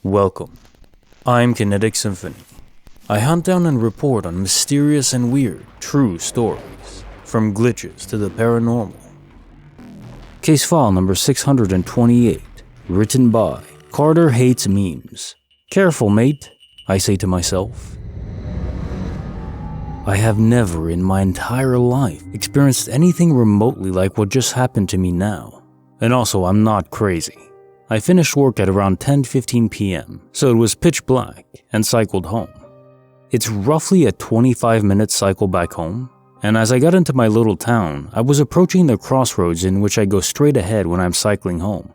Welcome. I'm Kinetic Symphony. I hunt down and report on mysterious and weird, true stories, from glitches to the paranormal. Case file number 628, written by carterhatesmemes. Careful, mate, I say to myself. I have never in my entire life experienced anything remotely like what just happened to me now. And also, I'm not crazy. I finished work at around 10:15 p.m., so it was pitch black, and cycled home. It's roughly a 25-minute cycle back home, and as I got into my little town, I was approaching the crossroads in which I go straight ahead when I'm cycling home.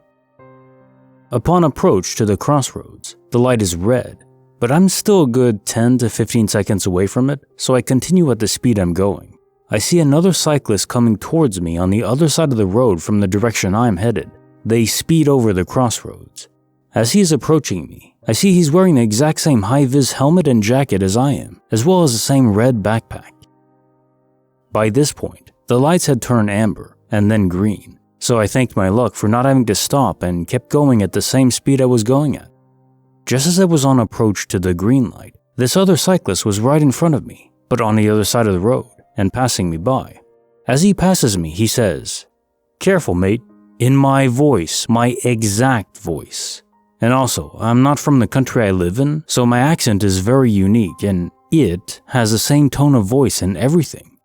Upon approach to the crossroads, the light is red, but I'm still a good 10 to 15 seconds away from it, so I continue at the speed I'm going. I see another cyclist coming towards me on the other side of the road from the direction I'm headed. They speed over the crossroads. As he is approaching me, I see he's wearing the exact same high-vis helmet and jacket as I am, as well as the same red backpack. By this point, the lights had turned amber and then green, so I thanked my luck for not having to stop and kept going at the same speed I was going at. Just as I was on approach to the green light, this other cyclist was right in front of me, but on the other side of the road, and passing me by. As he passes me, he says, "Careful, mate," in my voice, my exact voice. And also, I'm not from the country I live in, so my accent is very unique and it has the same tone of voice and everything.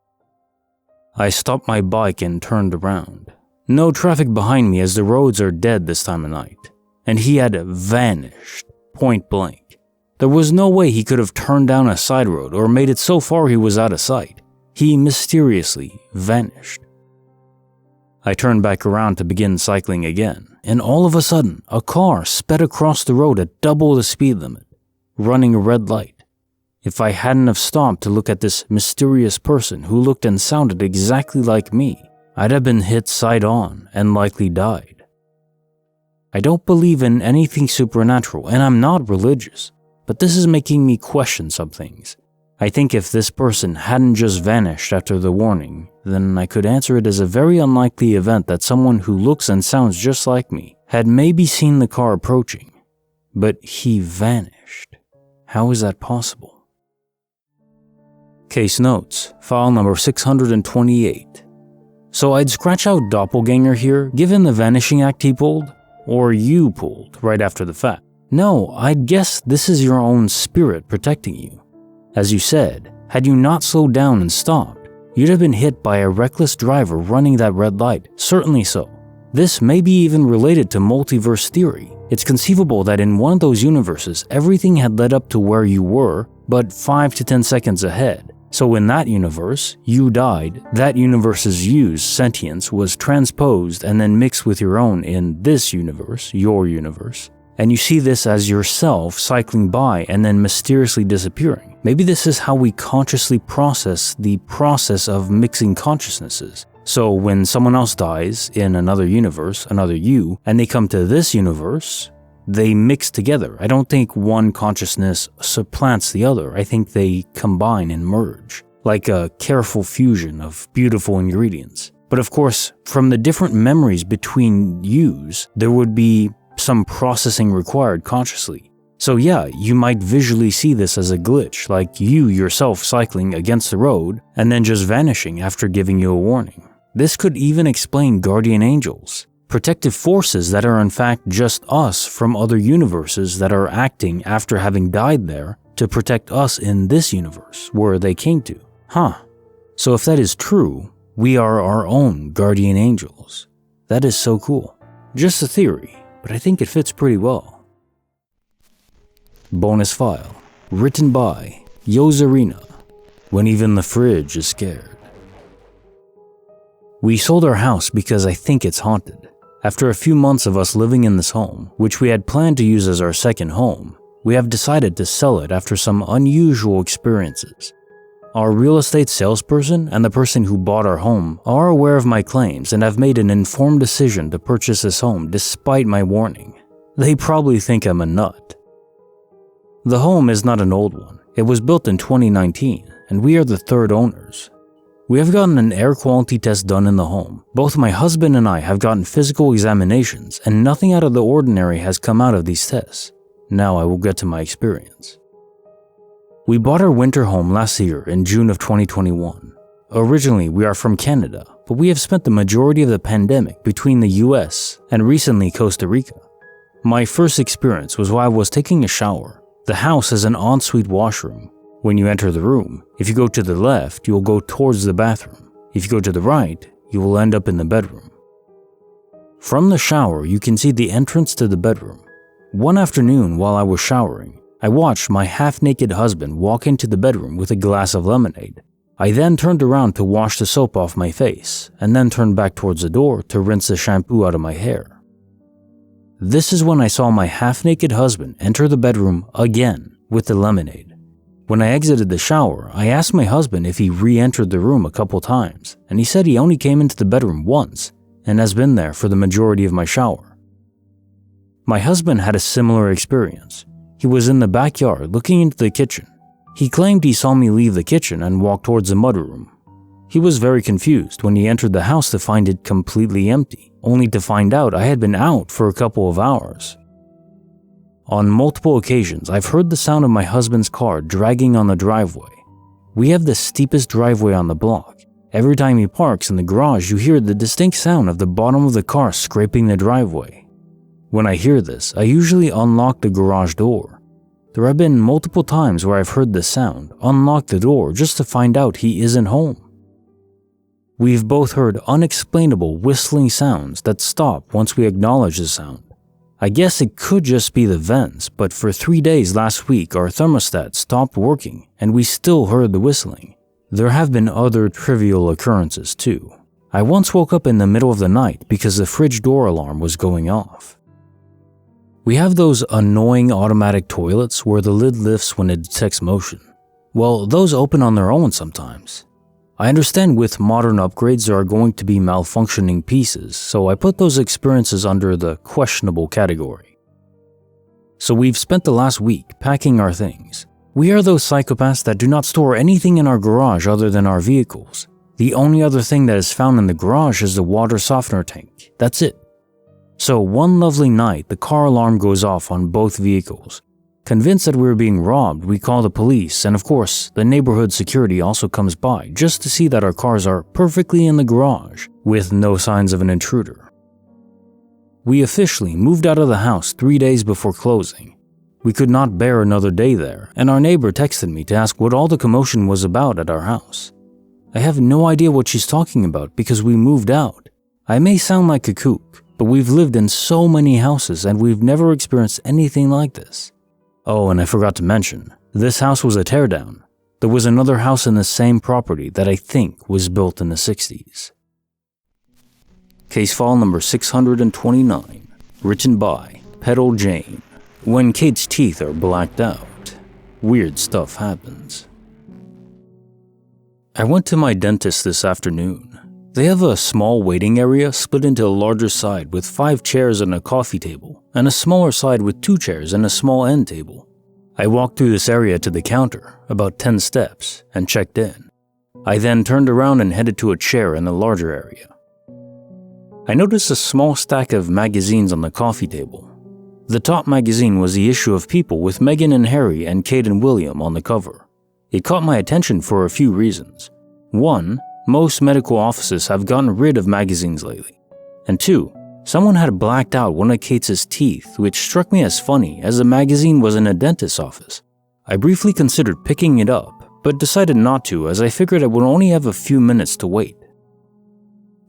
I stopped my bike and turned around. No traffic behind me as the roads are dead this time of night. And he had vanished, point blank. There was no way he could have turned down a side road or made it so far he was out of sight. He mysteriously vanished. I turned back around to begin cycling again, and all of a sudden, a car sped across the road at double the speed limit, running a red light. If I hadn't have stopped to look at this mysterious person who looked and sounded exactly like me, I'd have been hit side on and likely died. I don't believe in anything supernatural, and I'm not religious, but this is making me question some things. I think if this person hadn't just vanished after the warning, then I could answer it as a very unlikely event that someone who looks and sounds just like me had maybe seen the car approaching. But he vanished. How is that possible? Case notes, file number 628. So I'd scratch out doppelganger here, given the vanishing act he pulled, or you pulled right after the fact. No, I'd guess this is your own spirit protecting you. As you said, had you not slowed down and stopped, you'd have been hit by a reckless driver running that red light, certainly so. This may be even related to multiverse theory. It's conceivable that in one of those universes, everything had led up to where you were, but 5 to 10 seconds ahead. So in that universe, you died, that universe's used sentience was transposed and then mixed with your own in this universe, your universe. And you see this as yourself cycling by and then mysteriously disappearing. Maybe this is how we consciously process the process of mixing consciousnesses. So when someone else dies in another universe, another you, and they come to this universe, they mix together. I don't think one consciousness supplants the other. I think they combine and merge, like a careful fusion of beautiful ingredients. But of course, from the different memories between yous, there would be some processing required consciously. So yeah, you might visually see this as a glitch, like you yourself cycling against the road and then just vanishing after giving you a warning. This could even explain guardian angels, protective forces that are in fact just us from other universes that are acting after having died there to protect us in this universe where they came to. So if that is true, we are our own guardian angels. That is so cool. Just a theory, but I think it fits pretty well. Bonus file, written by Yoserena, when even the fridge is scared. We sold our house because I think it's haunted. After a few months of us living in this home, which we had planned to use as our second home, we have decided to sell it after some unusual experiences. Our real estate salesperson and the person who bought our home are aware of my claims and have made an informed decision to purchase this home despite my warning. They probably think I'm a nut. The home is not an old one. It was built in 2019, and we are the third owners. We have gotten an air quality test done in the home. Both my husband and I have gotten physical examinations, and nothing out of the ordinary has come out of these tests. Now I will get to my experience. We bought our winter home last year in June of 2021. Originally, we are from Canada, but we have spent the majority of the pandemic between the US and recently Costa Rica. My first experience was while I was taking a shower. The house has an ensuite washroom. When you enter the room, if you go to the left, you will go towards the bathroom. If you go to the right, you will end up in the bedroom. From the shower, you can see the entrance to the bedroom. One afternoon while I was showering, I watched my half-naked husband walk into the bedroom with a glass of lemonade. I then turned around to wash the soap off my face, and then turned back towards the door to rinse the shampoo out of my hair. This is when I saw my half-naked husband enter the bedroom again with the lemonade. When I exited the shower, I asked my husband if he re-entered the room a couple times, and he said he only came into the bedroom once and has been there for the majority of my shower. My husband had a similar experience. He was in the backyard looking into the kitchen. He claimed he saw me leave the kitchen and walk towards the mudroom. He was very confused when he entered the house to find it completely empty, only to find out I had been out for a couple of hours. On multiple occasions, I've heard the sound of my husband's car dragging on the driveway. We have the steepest driveway on the block. Every time he parks in the garage, you hear the distinct sound of the bottom of the car scraping the driveway. When I hear this, I usually unlock the garage door. There have been multiple times where I've heard this sound, unlock the door just to find out he isn't home. We've both heard unexplainable whistling sounds that stop once we acknowledge the sound. I guess it could just be the vents, but for 3 days last week our thermostat stopped working and we still heard the whistling. There have been other trivial occurrences too. I once woke up in the middle of the night because the fridge door alarm was going off. We have those annoying automatic toilets where the lid lifts when it detects motion. Well, those open on their own sometimes. I understand with modern upgrades there are going to be malfunctioning pieces, so I put those experiences under the questionable category. So we've spent the last week packing our things. We are those psychopaths that do not store anything in our garage other than our vehicles. The only other thing that is found in the garage is the water softener tank. That's it. So one lovely night, the car alarm goes off on both vehicles. Convinced that we were being robbed, we call the police, and of course, the neighborhood security also comes by just to see that our cars are perfectly in the garage, with no signs of an intruder. We officially moved out of the house 3 days before closing. We could not bear another day there, and our neighbor texted me to ask what all the commotion was about at our house. I have no idea what she's talking about because we moved out. I may sound like a kook, but we've lived in so many houses and we've never experienced anything like this. Oh, and I forgot to mention, this house was a teardown. There was another house in the same property that I think was built in the 60s. Case file number 629, written by PetalJane. When Kate's teeth are blacked out, weird stuff happens. I went to my dentist this afternoon. They have a small waiting area split into a larger side with 5 chairs and a coffee table, and a smaller side with 2 chairs and a small end table. I walked through this area to the counter, about 10 steps, and checked in. I then turned around and headed to a chair in the larger area. I noticed a small stack of magazines on the coffee table. The top magazine was the issue of People with Meghan and Harry and Kate and William on the cover. It caught my attention for a few reasons. 1, most medical offices have gotten rid of magazines lately. And 2, someone had blacked out one of Kate's teeth, which struck me as funny as the magazine was in a dentist's office. I briefly considered picking it up, but decided not to as I figured I would only have a few minutes to wait.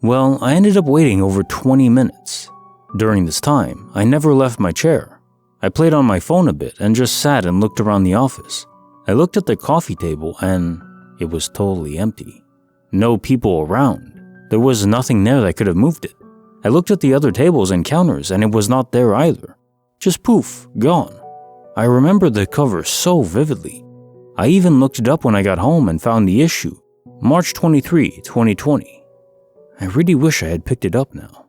Well, I ended up waiting over 20 minutes. During this time, I never left my chair. I played on my phone a bit and just sat and looked around the office. I looked at the coffee table and it was totally empty. No people around. There was nothing there that could have moved it. I looked at the other tables and counters and it was not there either. Just poof, gone. I remember the cover so vividly. I even looked it up when I got home and found the issue, March 23, 2020. I really wish I had picked it up now.